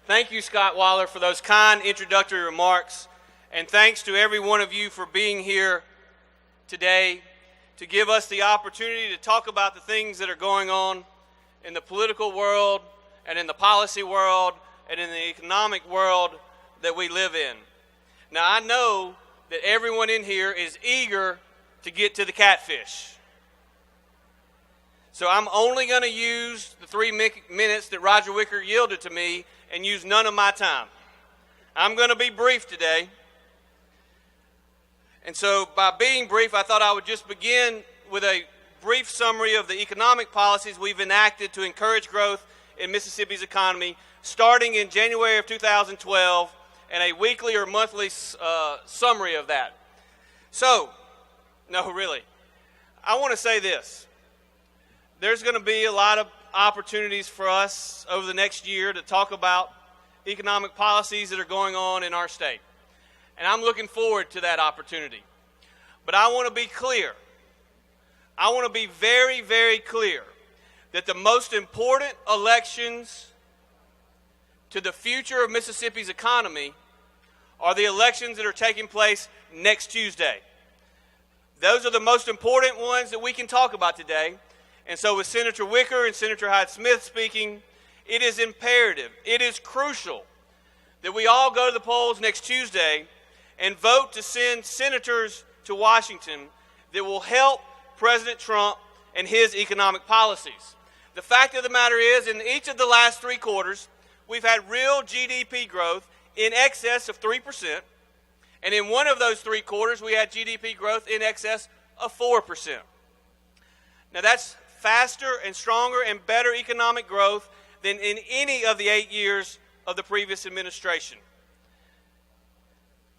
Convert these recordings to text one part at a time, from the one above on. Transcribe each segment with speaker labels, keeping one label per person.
Speaker 1: Thank you, Scott Waller, for those kind introductory remarks, and thanks to every one of you for being here today to give us the opportunity to talk about the things that are going on in the political world and in the policy world and in the economic world that we live in. Now, I know that everyone in here is eager to get to the catfish. So I'm only going to use the 3 minutes that Roger Wicker yielded to me and use none of my time. I'm going to be brief today. And so by being brief, I thought I would just begin with a brief summary of the economic policies we've enacted to encourage growth in Mississippi's economy, starting in January of 2012, and a weekly or monthly summary of that. So, no, really, I want to say this. There's going to be a lot of opportunities for us over the next year to talk about economic policies that are going on in our state. And I'm looking forward to that opportunity. But I want to be clear. I want to be very, very clear that the most important elections to the future of Mississippi's economy are the elections that are taking place next Tuesday. Those are the most important ones that we can talk about today. And so with Senator Wicker and Senator Hyde-Smith speaking, it is imperative, it is crucial that we all go to the polls next Tuesday and vote to send senators to Washington that will help President Trump and his economic policies. The fact of the matter is, in each of the last 3 quarters, we've had real GDP growth in excess of 3%, and in one of those 3 quarters, we had GDP growth in excess of 4%. Now that's faster and stronger and better economic growth than in any of the 8 years of the previous administration.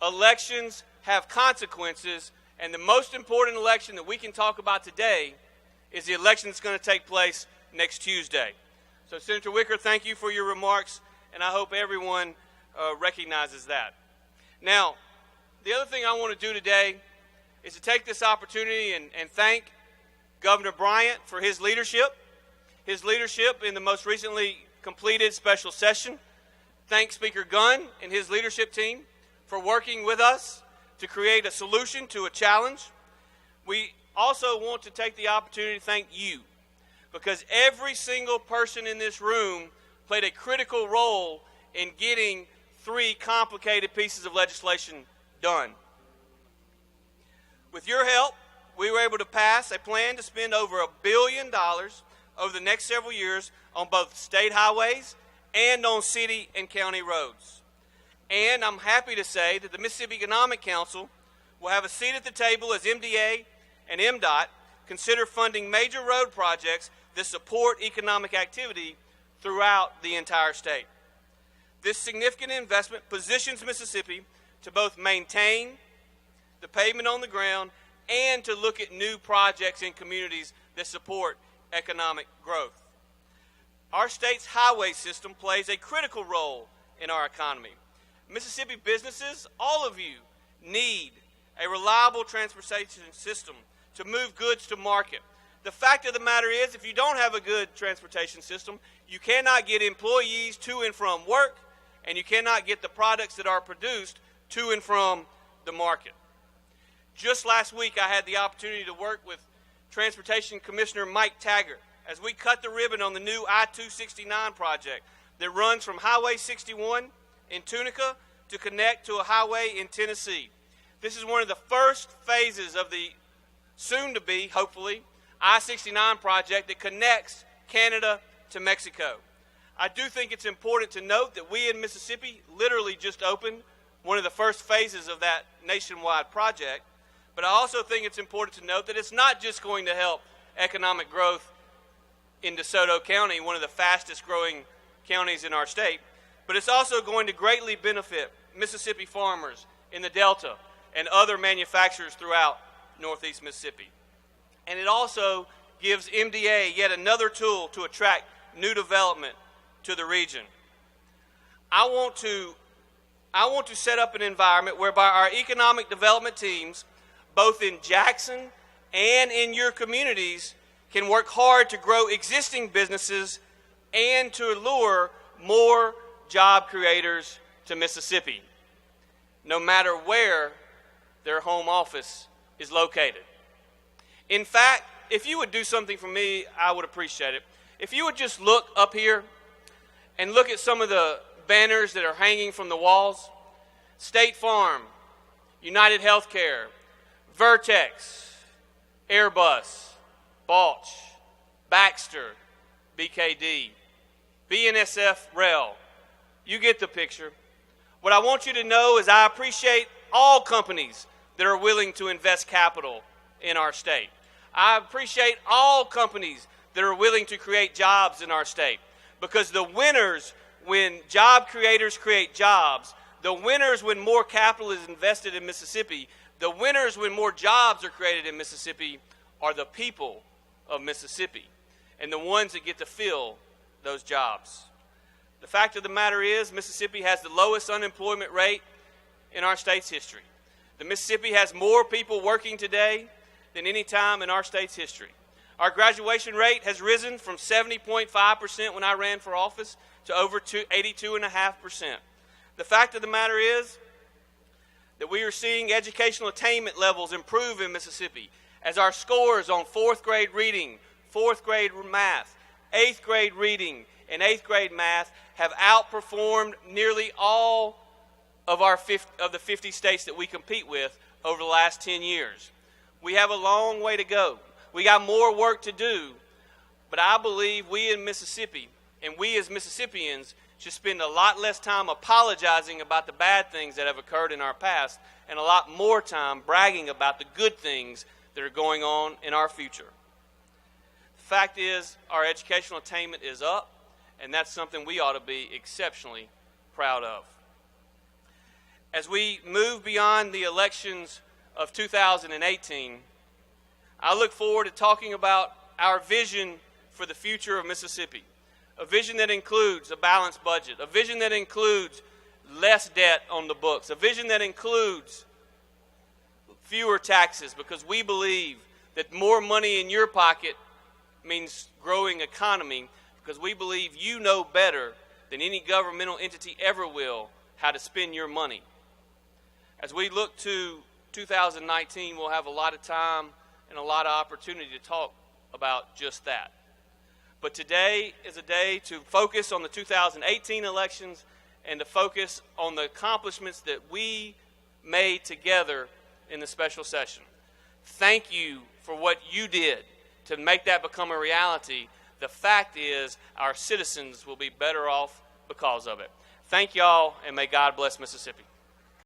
Speaker 1: Elections have consequences, and the most important election that we can talk about today is the election that's going to take place next Tuesday. So, Senator Wicker, thank you for your remarks, and I hope everyone recognizes that. Now, the other thing I want to do today is to take this opportunity and thank Governor Bryant for his leadership in the most recently completed special session. Thank Speaker Gunn and his leadership team for working with us to create a solution to a challenge. We also want to take the opportunity to thank you, because every single person in this room played a critical role in getting 3 complicated pieces of legislation done. With your help, we were able to pass a plan to spend over $1 billion over the next several years on both state highways and on city and county roads. And I'm happy to say that the Mississippi Economic Council will have a seat at the table as MDA and MDOT consider funding major road projects that support economic activity throughout the entire state. This significant investment positions Mississippi to both maintain the pavement on the ground and to look at new projects in communities that support economic growth. Our state's highway system plays a critical role in our economy. Mississippi businesses, all of you, need a reliable transportation system to move goods to market. The fact of the matter is, if you don't have a good transportation system, you cannot get employees to and from work, and you cannot get the products that are produced to and from the market. Just last week, I had the opportunity to work with Transportation Commissioner Mike Taggart as we cut the ribbon on the new I-269 project that runs from Highway 61 in Tunica to connect to a highway in Tennessee. This is one of the first phases of the soon-to-be, hopefully, I-69 project that connects Canada to Mexico. I do think it's important to note that we in Mississippi literally just opened one of the first phases of that nationwide project. But I also think it's important to note that it's not just going to help economic growth in DeSoto County, one of the fastest growing counties in our state, but it's also going to greatly benefit Mississippi farmers in the Delta and other manufacturers throughout Northeast Mississippi. And it also gives MDA yet another tool to attract new development to the region. I want to set up an environment whereby our economic development teams, both in Jackson and in your communities, can work hard to grow existing businesses and to lure more job creators to Mississippi, no matter where their home office is located. In fact, if you would do something for me, I would appreciate it. If you would just look up here and look at some of the banners that are hanging from the walls. State Farm, United Healthcare, Vertex, Airbus, Balch, Baxter, BKD, BNSF Rail. You get the picture. What I want you to know is I appreciate all companies that are willing to invest capital in our state. I appreciate all companies that are willing to create jobs in our state, because the winners when job creators create jobs, the winners when more capital is invested in Mississippi, the winners when more jobs are created in Mississippi are the people of Mississippi and the ones that get to fill those jobs. The fact of the matter is, Mississippi has the lowest unemployment rate in our state's history. The Mississippi has more people working today than any time in our state's history. Our graduation rate has risen from 70.5% when I ran for office to over 82.5%. The fact of the matter is that we are seeing educational attainment levels improve in Mississippi as our scores on 4th grade reading, 4th grade math, 8th grade reading, and 8th grade math have outperformed nearly all of the 50 states that we compete with over the last 10 years. We have a long way to go. We got more work to do, but I believe we in Mississippi and we as Mississippians should spend a lot less time apologizing about the bad things that have occurred in our past and a lot more time bragging about the good things that are going on in our future. The fact is, our educational attainment is up, and that's something we ought to be exceptionally proud of. As we move beyond the elections of 2018, I look forward to talking about our vision for the future of Mississippi. A vision that includes a balanced budget, a vision that includes less debt on the books, a vision that includes fewer taxes, because we believe that more money in your pocket means growing economy, because we believe you know better than any governmental entity ever will how to spend your money. As we look to 2019, we'll have a lot of time and a lot of opportunity to talk about just that. But today is a day to focus on the 2018 elections and to focus on the accomplishments that we made together in the special session. Thank you for what you did to make that become a reality. The fact is, our citizens will be better off because of it. Thank y'all, and may God bless Mississippi.